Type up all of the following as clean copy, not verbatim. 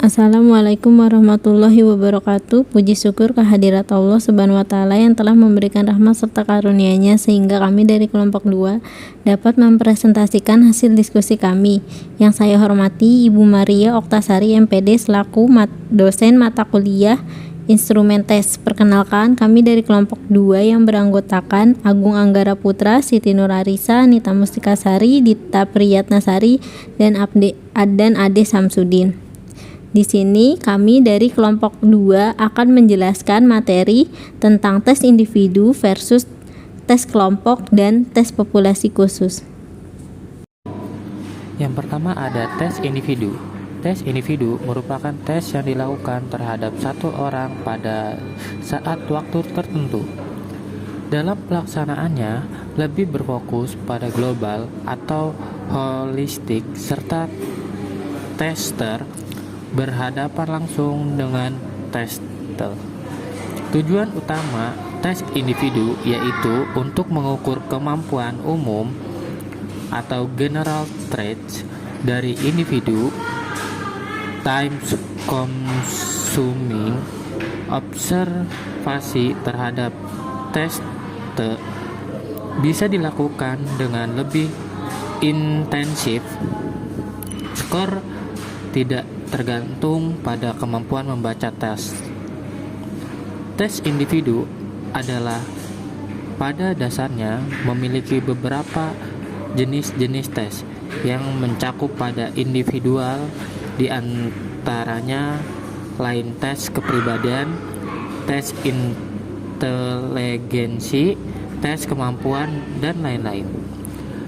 Assalamualaikum warahmatullahi wabarakatuh. Puji syukur kehadirat Allah Subhanahu wa taala yang telah memberikan rahmat serta karunia-Nya sehingga kami dari kelompok 2 dapat mempresentasikan hasil diskusi kami. Yang saya hormati Ibu Maria Oktasari MPD selaku dosen mata kuliah Instrumen Tes. Perkenalkan, kami dari kelompok 2 yang beranggotakan Agung Anggara Putra, Siti Nurarisa, Nita Mustikasari, Dita Priyatnasari, dan Ade Samsudin. Di sini kami dari kelompok 2 akan menjelaskan materi tentang tes individu versus tes kelompok dan tes populasi khusus. Yang pertama ada tes individu. Tes individu merupakan tes yang dilakukan terhadap satu orang pada saat waktu tertentu. Dalam pelaksanaannya lebih berfokus pada global atau holistik serta tester berhadapan langsung dengan tester. Tujuan utama tes individu yaitu untuk mengukur kemampuan umum atau general traits dari individu, time consuming observasi terhadap tester bisa dilakukan dengan lebih intensif. Skor tidak tergantung pada kemampuan membaca tes. Tes individu adalah pada dasarnya memiliki beberapa jenis-jenis tes yang mencakup pada individual, di antaranya lain tes kepribadian, tes inteligensi, tes kemampuan, dan lain-lain.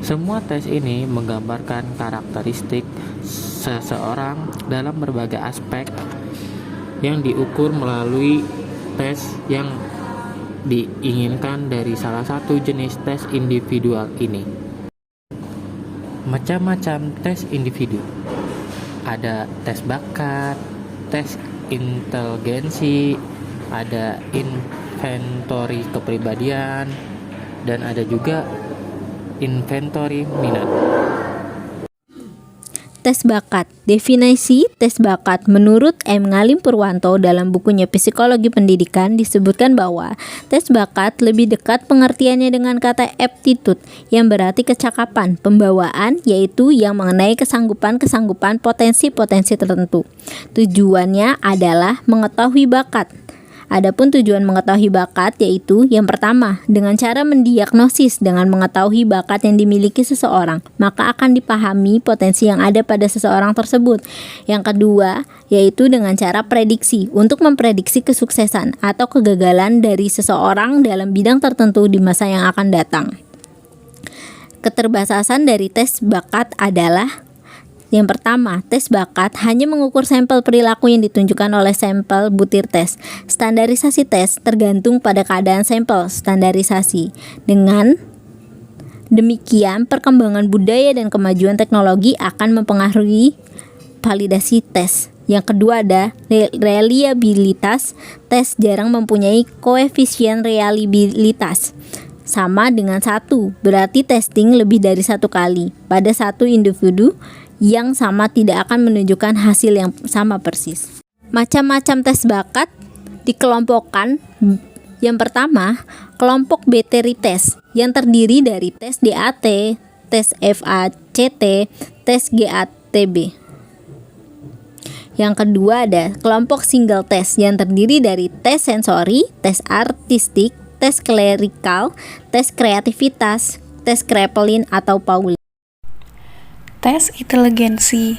Semua tes ini menggambarkan karakteristik seseorang dalam berbagai aspek yang diukur melalui tes yang diinginkan dari salah satu jenis tes individual ini. Macam-macam tes individu. Ada tes bakat, tes inteligensi, ada inventory kepribadian, dan ada juga inventory minat. Tes bakat. Definisi tes bakat menurut M. Ngalim Purwanto dalam bukunya Psikologi Pendidikan disebutkan bahwa tes bakat lebih dekat pengertiannya dengan kata aptitude yang berarti kecakapan, pembawaan, yaitu yang mengenai kesanggupan potensi-potensi tertentu. Tujuannya adalah mengetahui bakat. Adapun tujuan mengetahui bakat yaitu yang pertama, dengan cara mendiagnosis dengan mengetahui bakat yang dimiliki seseorang, maka akan dipahami potensi yang ada pada seseorang tersebut. Yang kedua, yaitu dengan cara prediksi untuk memprediksi kesuksesan atau kegagalan dari seseorang dalam bidang tertentu di masa yang akan datang. Keterbatasan dari tes bakat adalah yang pertama, tes bakat hanya mengukur sampel perilaku yang ditunjukkan oleh sampel butir tes. Standarisasi tes tergantung pada keadaan sampel standarisasi. Dengan demikian, perkembangan budaya dan kemajuan teknologi akan mempengaruhi validasi tes. Yang kedua ada reliabilitas. Tes jarang mempunyai koefisien reliabilitas sama dengan 1, berarti testing lebih dari 1 kali pada satu individu yang sama tidak akan menunjukkan hasil yang sama persis. Macam-macam tes bakat dikelompokkan. Yang pertama, kelompok battery test yang terdiri dari tes DAT, tes FACT, tes GATB. Yang kedua ada kelompok single test yang terdiri dari tes sensori, tes artistik, tes klerikal, tes kreativitas, tes Kraepelin atau Pauli. Tes inteligensi.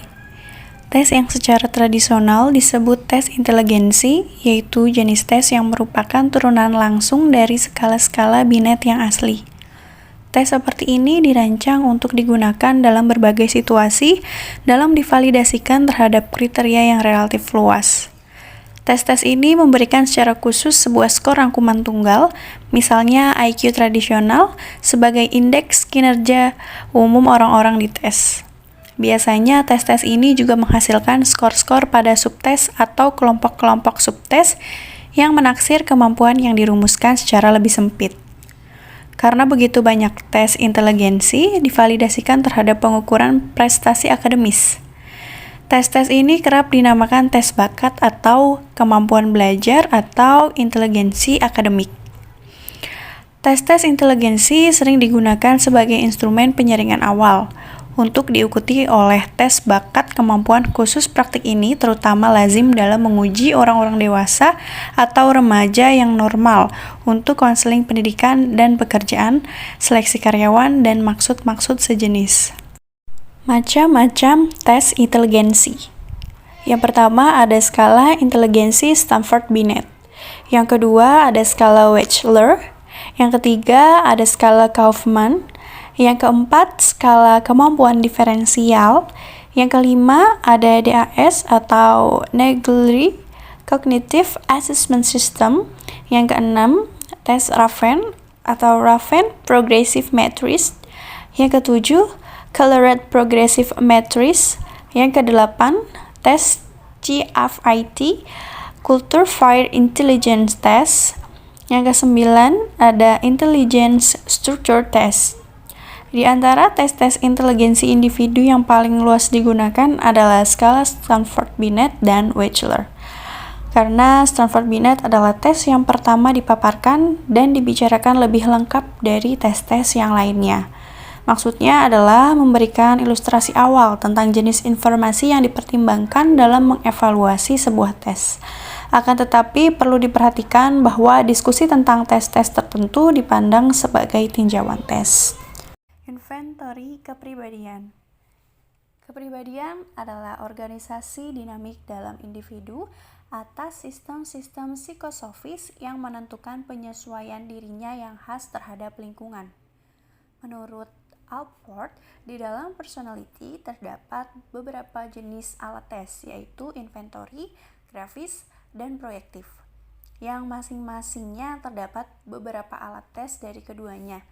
Tes yang secara tradisional disebut tes inteligensi, yaitu jenis tes yang merupakan turunan langsung dari skala-skala Binet yang asli. Tes seperti ini dirancang untuk digunakan dalam berbagai situasi dalam divalidasikan terhadap kriteria yang relatif luas. Tes-tes ini memberikan secara khusus sebuah skor rangkuman tunggal, misalnya IQ tradisional, sebagai indeks kinerja umum orang-orang di tes. Biasanya tes-tes ini juga menghasilkan skor-skor pada subtes atau kelompok-kelompok subtes yang menaksir kemampuan yang dirumuskan secara lebih sempit. Karena begitu banyak tes inteligensi divalidasikan terhadap pengukuran prestasi akademis. Tes-tes ini kerap dinamakan tes bakat atau kemampuan belajar atau inteligensi akademik. Tes-tes inteligensi sering digunakan sebagai instrumen penyaringan awal untuk diikuti oleh tes bakat. Kemampuan khusus praktik ini terutama lazim dalam menguji orang-orang dewasa atau remaja yang normal untuk konseling pendidikan dan pekerjaan, seleksi karyawan, dan maksud-maksud sejenis. Macam-macam tes inteligensi. Yang pertama ada skala inteligensi Stanford-Binet. Yang kedua ada skala Wechsler. Yang ketiga ada skala Kaufman. Yang keempat skala kemampuan diferensial. Yang kelima ada DAS atau Naegeli Cognitive Assessment System. Yang keenam tes Raven atau Raven Progressive Matrix. Yang ketujuh Colored Progressive Matrix. Yang kedelapan, tes GFIT, Culture Fire Intelligence Test. Yang kesembilan, ada Intelligence Structure Test. Di antara tes-tes inteligensi individu yang paling luas digunakan adalah skala Stanford-Binet dan Wechsler. Karena Stanford-Binet adalah tes yang pertama dipaparkan dan dibicarakan lebih lengkap dari tes-tes yang lainnya. Maksudnya adalah memberikan ilustrasi awal tentang jenis informasi yang dipertimbangkan dalam mengevaluasi sebuah tes. Akan tetapi perlu diperhatikan bahwa diskusi tentang tes-tes tertentu dipandang sebagai tinjauan tes. Inventory kepribadian. Kepribadian adalah organisasi dinamik dalam individu atas sistem-sistem psikosofis yang menentukan penyesuaian dirinya yang khas terhadap lingkungan. Menurut Alport, di dalam personality terdapat beberapa jenis alat tes, yaitu inventory, grafis, dan proyektif. Yang masing-masingnya terdapat beberapa alat tes dari keduanya,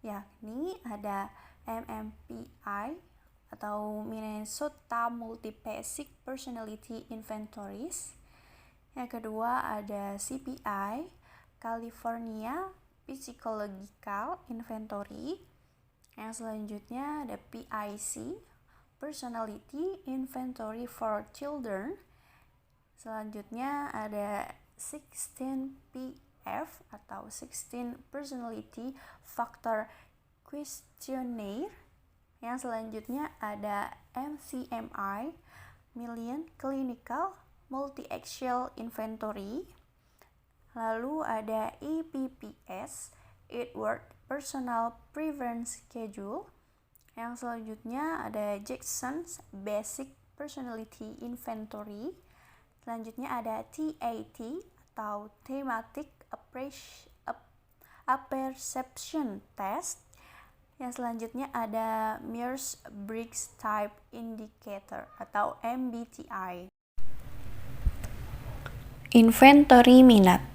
yakni ada MMPI atau Minnesota Multi-Basic Personality Inventories. Yang kedua ada CPI, California Psychological Inventory. Yang selanjutnya ada PIC, Personality Inventory for Children. Selanjutnya ada 16PF atau 16 Personality Factor Questionnaire. Yang selanjutnya ada MCMI, Million Clinical Multi-Axial Inventory. Lalu ada EPPS, Edward Personal Preference Schedule. Yang selanjutnya ada Jackson's Basic Personality Inventory. Selanjutnya ada TAT atau Thematic Apperception Test. Yang selanjutnya ada Myers-Briggs Type Indicator atau MBTI. Inventory minat.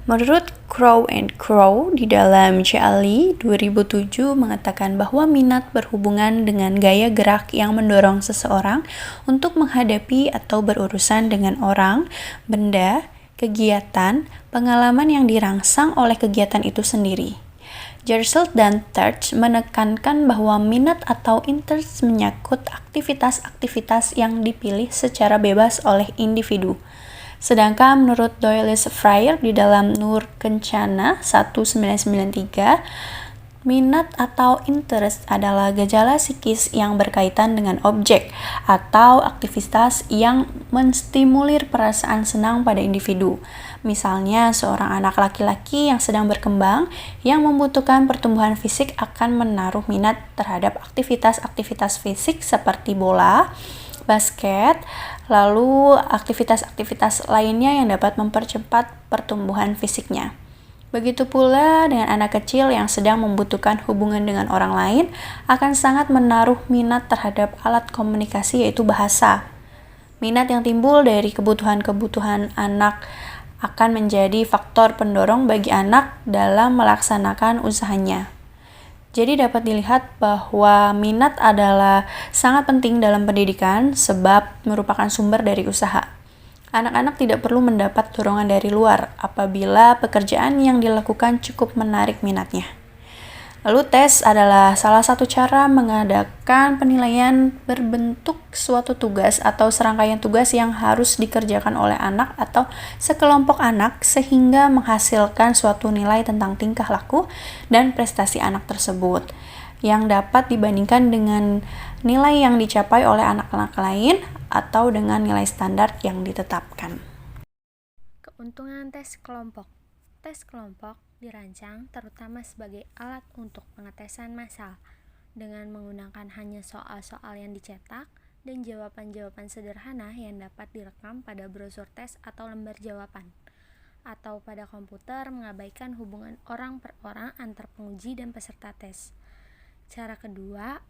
Menurut Crow and Crow di dalam CLI 2007 mengatakan bahwa minat berhubungan dengan gaya gerak yang mendorong seseorang untuk menghadapi atau berurusan dengan orang, benda, kegiatan, pengalaman yang dirangsang oleh kegiatan itu sendiri. Gerselt dan Terch menekankan bahwa minat atau interest menyangkut aktivitas-aktivitas yang dipilih secara bebas oleh individu. Sedangkan menurut Douglas Freire di dalam Nur Kencana 1993, minat atau interest adalah gejala psikis yang berkaitan dengan objek atau aktivitas yang menstimulir perasaan senang pada individu. Misalnya, seorang anak laki-laki yang sedang berkembang yang membutuhkan pertumbuhan fisik akan menaruh minat terhadap aktivitas-aktivitas fisik seperti bola, basket, lalu aktivitas-aktivitas lainnya yang dapat mempercepat pertumbuhan fisiknya. Begitu pula dengan anak kecil yang sedang membutuhkan hubungan dengan orang lain akan sangat menaruh minat terhadap alat komunikasi yaitu bahasa. Minat yang timbul dari kebutuhan-kebutuhan anak akan menjadi faktor pendorong bagi anak dalam melaksanakan usahanya. Jadi dapat dilihat bahwa minat adalah sangat penting dalam pendidikan sebab merupakan sumber dari usaha. Anak-anak tidak perlu mendapat dorongan dari luar apabila pekerjaan yang dilakukan cukup menarik minatnya. Lalu tes adalah salah satu cara mengadakan penilaian berbentuk suatu tugas atau serangkaian tugas yang harus dikerjakan oleh anak atau sekelompok anak sehingga menghasilkan suatu nilai tentang tingkah laku dan prestasi anak tersebut yang dapat dibandingkan dengan nilai yang dicapai oleh anak-anak lain atau dengan nilai standar yang ditetapkan. Keuntungan tes kelompok. Tes kelompok dirancang terutama sebagai alat untuk pengetesan massal dengan menggunakan hanya soal-soal yang dicetak dan jawaban-jawaban sederhana yang dapat direkam pada brosur tes atau lembar jawaban atau pada komputer mengabaikan hubungan orang per orang antar penguji dan peserta tes. Cara kedua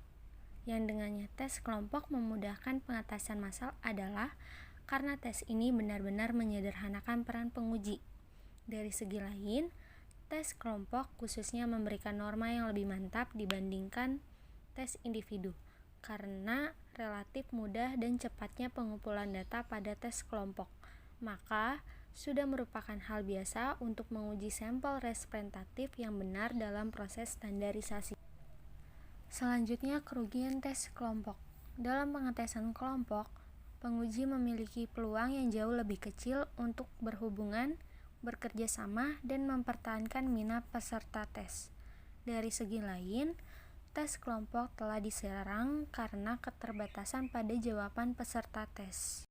yang dengannya tes kelompok memudahkan pengetasan massal adalah karena tes ini benar-benar menyederhanakan peran penguji. Dari segi lain, tes kelompok khususnya memberikan norma yang lebih mantap dibandingkan tes individu karena relatif mudah dan cepatnya pengumpulan data pada tes kelompok. Maka, sudah merupakan hal biasa untuk menguji sampel representatif yang benar dalam proses standarisasi. Selanjutnya, kerugian tes kelompok. Dalam pengetesan kelompok, penguji memiliki peluang yang jauh lebih kecil untuk berhubungan, bekerja sama, dan mempertahankan minat peserta tes. Dari segi lain, tes kelompok telah diserang karena keterbatasan pada jawaban peserta tes.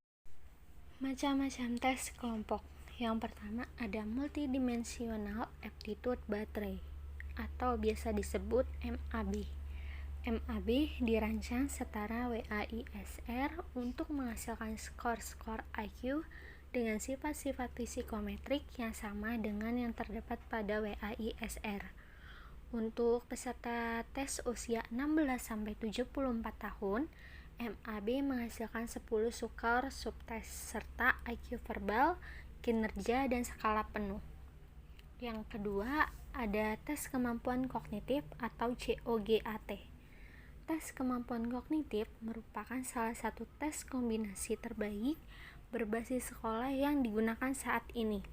Macam-macam tes kelompok. Yang pertama ada Multidimensional Aptitude Battery atau biasa disebut MAB. MAB dirancang setara WAISR untuk menghasilkan skor-skor IQ dengan sifat-sifat psikometrik yang sama dengan yang terdapat pada WAISR. Untuk peserta tes usia 16-74 tahun, MAB menghasilkan 10 skor subtes serta IQ verbal, kinerja, dan skala penuh. Yang kedua, ada tes kemampuan kognitif atau COGAT. Tes kemampuan kognitif merupakan salah satu tes kombinasi terbaik berbasis sekolah yang digunakan saat ini.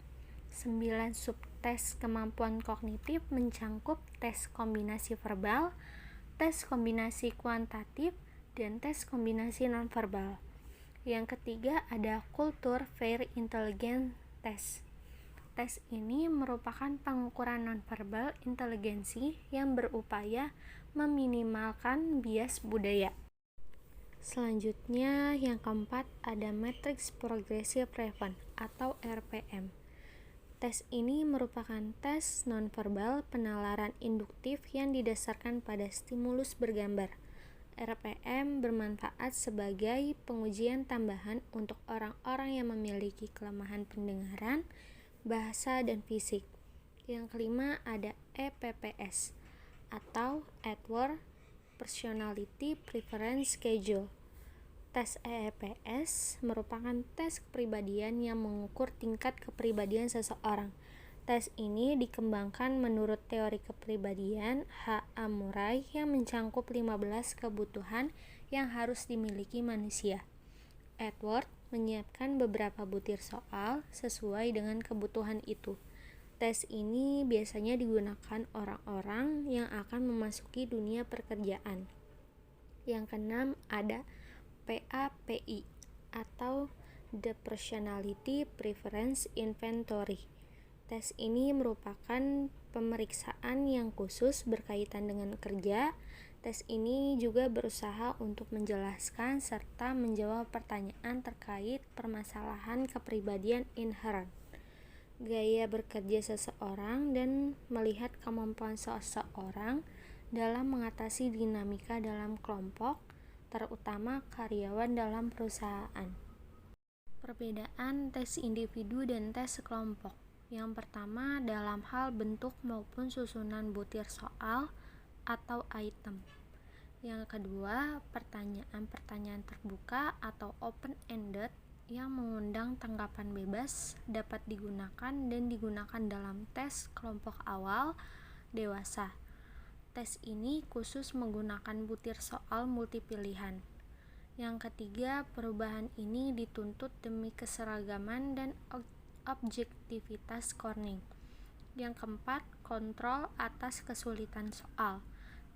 9 subtes kemampuan kognitif mencangkup tes kombinasi verbal, tes kombinasi kuantitatif, dan tes kombinasi nonverbal. Yang ketiga ada Culture Fair Intelligence Test. Tes ini merupakan pengukuran nonverbal inteligensi yang berupaya meminimalkan bias budaya. Selanjutnya, yang keempat ada Matrix Progressive Response atau RPM. Tes ini merupakan tes nonverbal penalaran induktif yang didasarkan pada stimulus bergambar. RPM bermanfaat sebagai pengujian tambahan untuk orang-orang yang memiliki kelemahan pendengaran, bahasa, dan fisik. Yang kelima ada EPPS atau Edward Personality Preference Schedule. Tes EPS merupakan tes kepribadian yang mengukur tingkat kepribadian seseorang. Tes ini dikembangkan menurut teori kepribadian H.A. Murray yang mencangkup 15 kebutuhan yang harus dimiliki manusia. Edward menyiapkan beberapa butir soal sesuai dengan kebutuhan itu. Tes ini biasanya digunakan orang-orang yang akan memasuki dunia pekerjaan. Yang keenam ada PAPI atau The Personality Preference Inventory. Tes ini merupakan pemeriksaan yang khusus berkaitan dengan kerja. Tes ini juga berusaha untuk menjelaskan serta menjawab pertanyaan terkait permasalahan kepribadian inherent, gaya bekerja seseorang, dan melihat kemampuan seseorang dalam mengatasi dinamika dalam kelompok, terutama karyawan dalam perusahaan. Perbedaan tes individu dan tes kelompok. Yang pertama dalam hal bentuk maupun susunan butir soal atau item. Yang kedua, pertanyaan-pertanyaan terbuka atau open-ended yang mengundang tanggapan bebas dapat digunakan dan digunakan dalam tes kelompok awal dewasa. Tes ini khusus menggunakan butir soal multipilihan. Yang ketiga, perubahan ini dituntut demi keseragaman dan objektivitas scoring. Yang keempat, kontrol atas kesulitan soal.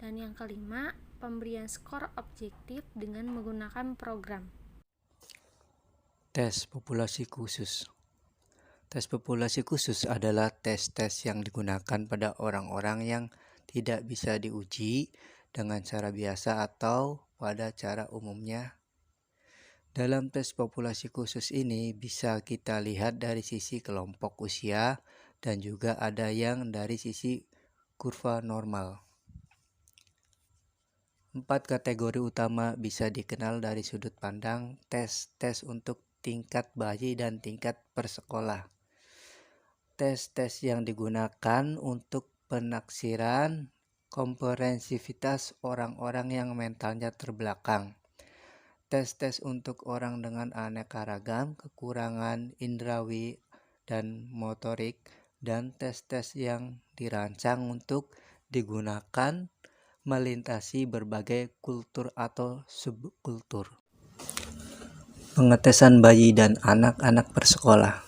Dan yang kelima, pemberian skor objektif dengan menggunakan program. Tes populasi khusus. Tes populasi khusus adalah tes-tes yang digunakan pada orang-orang yang tidak bisa diuji dengan cara biasa atau pada cara umumnya. Dalam tes populasi khusus ini bisa kita lihat dari sisi kelompok usia dan juga ada yang dari sisi kurva normal. 4 kategori utama bisa dikenal dari sudut pandang tes-tes untuk tingkat bayi dan tingkat persekolah. Tes-tes yang digunakan untuk penaksiran komprehensivitas orang-orang yang mentalnya terbelakang. Tes-tes untuk orang dengan aneka ragam, kekurangan indrawi dan motorik, dan tes-tes yang dirancang untuk digunakan melintasi berbagai kultur atau subkultur. Pengetesan bayi dan anak-anak bersekolah.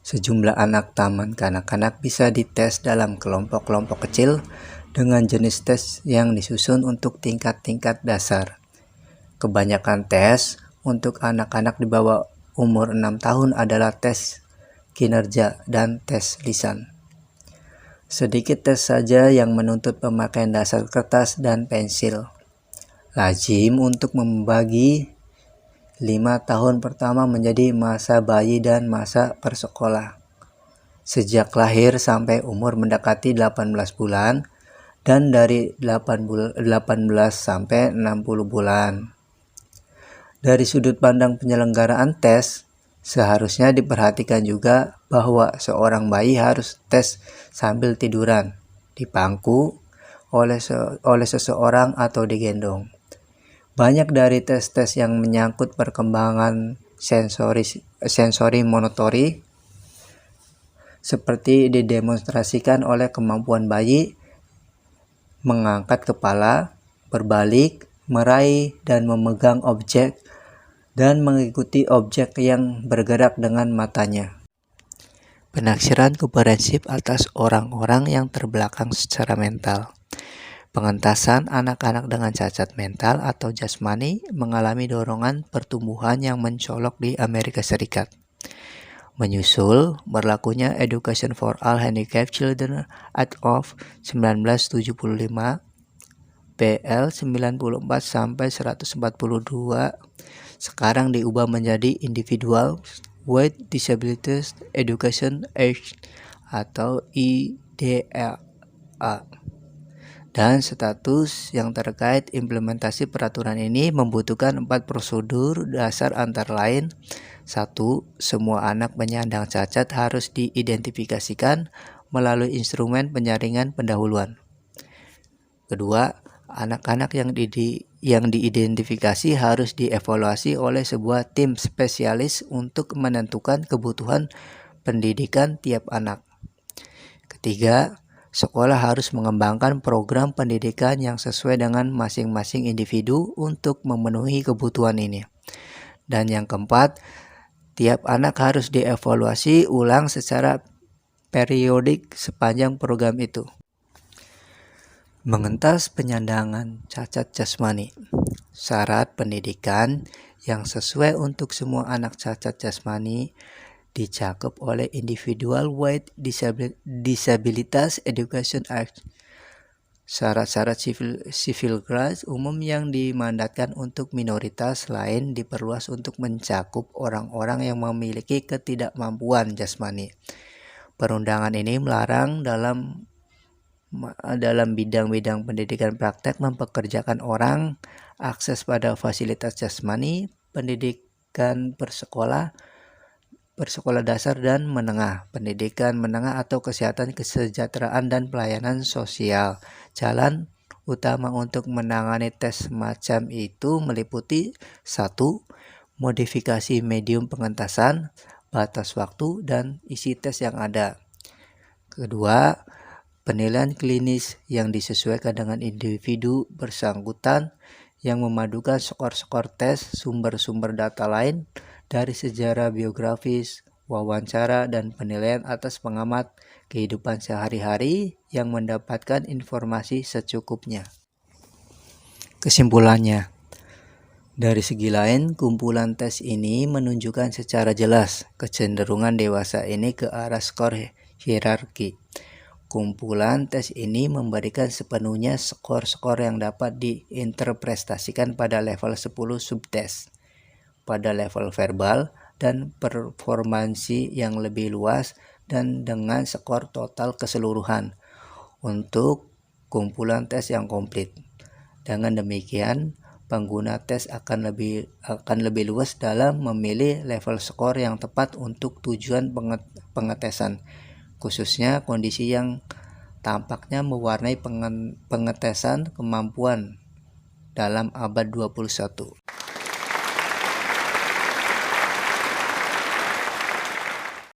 Sejumlah anak taman kanak-kanak bisa dites dalam kelompok-kelompok kecil dengan jenis tes yang disusun untuk tingkat-tingkat dasar. Kebanyakan tes untuk anak-anak di bawah umur 6 tahun adalah tes kinerja dan tes lisan. Sedikit tes saja yang menuntut pemakaian dasar kertas dan pensil. Lazim untuk membagi 5 tahun pertama menjadi masa bayi dan masa persekolah. Sejak lahir sampai umur mendekati 18 bulan dan dari 18 sampai 60 bulan. Dari sudut pandang penyelenggaraan tes, seharusnya diperhatikan juga bahwa seorang bayi harus tes sambil tiduran, di pangku, oleh seseorang atau digendong. Banyak dari tes-tes yang menyangkut perkembangan sensori motorik seperti didemonstrasikan oleh kemampuan bayi mengangkat kepala, berbalik, meraih dan memegang objek, dan mengikuti objek yang bergerak dengan matanya. Penaksiran komprehensif atas orang-orang yang terbelakang secara mental. Pengentasan anak-anak dengan cacat mental atau jasmani mengalami dorongan pertumbuhan yang mencolok di Amerika Serikat. Menyusul berlakunya Education for All Handicapped Children Act of 1975 PL 94 sampai 142 sekarang diubah menjadi Individual with Disabilities Education Act atau IDEA. Dan status yang terkait implementasi peraturan ini membutuhkan 4 prosedur dasar antara lain. 1. Semua anak penyandang cacat harus diidentifikasikan melalui instrumen penyaringan pendahuluan. Kedua, anak-anak yang diidentifikasi harus dievaluasi oleh sebuah tim spesialis untuk menentukan kebutuhan pendidikan tiap anak. Ketiga, sekolah harus mengembangkan program pendidikan yang sesuai dengan masing-masing individu untuk memenuhi kebutuhan ini. Dan yang keempat, tiap anak harus dievaluasi ulang secara periodik sepanjang program itu. Mengentas penyandangan cacat jasmani. Syarat pendidikan yang sesuai untuk semua anak cacat jasmani dicakup oleh Individual with Disabilities Education Act. Syarat-syarat civil rights umum yang dimandatkan untuk minoritas lain diperluas untuk mencakup orang-orang yang memiliki ketidakmampuan jasmani. Perundangan ini melarang dalam bidang-bidang pendidikan praktek mempekerjakan orang, akses pada fasilitas jasmani, pendidikan persekolah dasar dan menengah, pendidikan menengah atau kesehatan, kesejahteraan dan pelayanan sosial. Jalan utama untuk menangani tes semacam itu meliputi 1. Modifikasi medium pengentasan, batas waktu, dan isi tes yang ada. Kedua, penilaian klinis yang disesuaikan dengan individu bersangkutan yang memadukan skor-skor tes, sumber-sumber data lain dari sejarah biografis, wawancara, dan penilaian atas pengamat kehidupan sehari-hari yang mendapatkan informasi secukupnya. Kesimpulannya, dari segi lain, kumpulan tes ini menunjukkan secara jelas kecenderungan dewasa ini ke arah skor hierarki. Kumpulan tes ini memberikan sepenuhnya skor-skor yang dapat diinterpretasikan pada level 10 subtes, pada level verbal dan performansi yang lebih luas, dan dengan skor total keseluruhan untuk kumpulan tes yang komplit. Dengan demikian, pengguna tes akan lebih luas dalam memilih level skor yang tepat untuk tujuan pengetesan, khususnya kondisi yang tampaknya mewarnai pengetesan kemampuan dalam abad 21.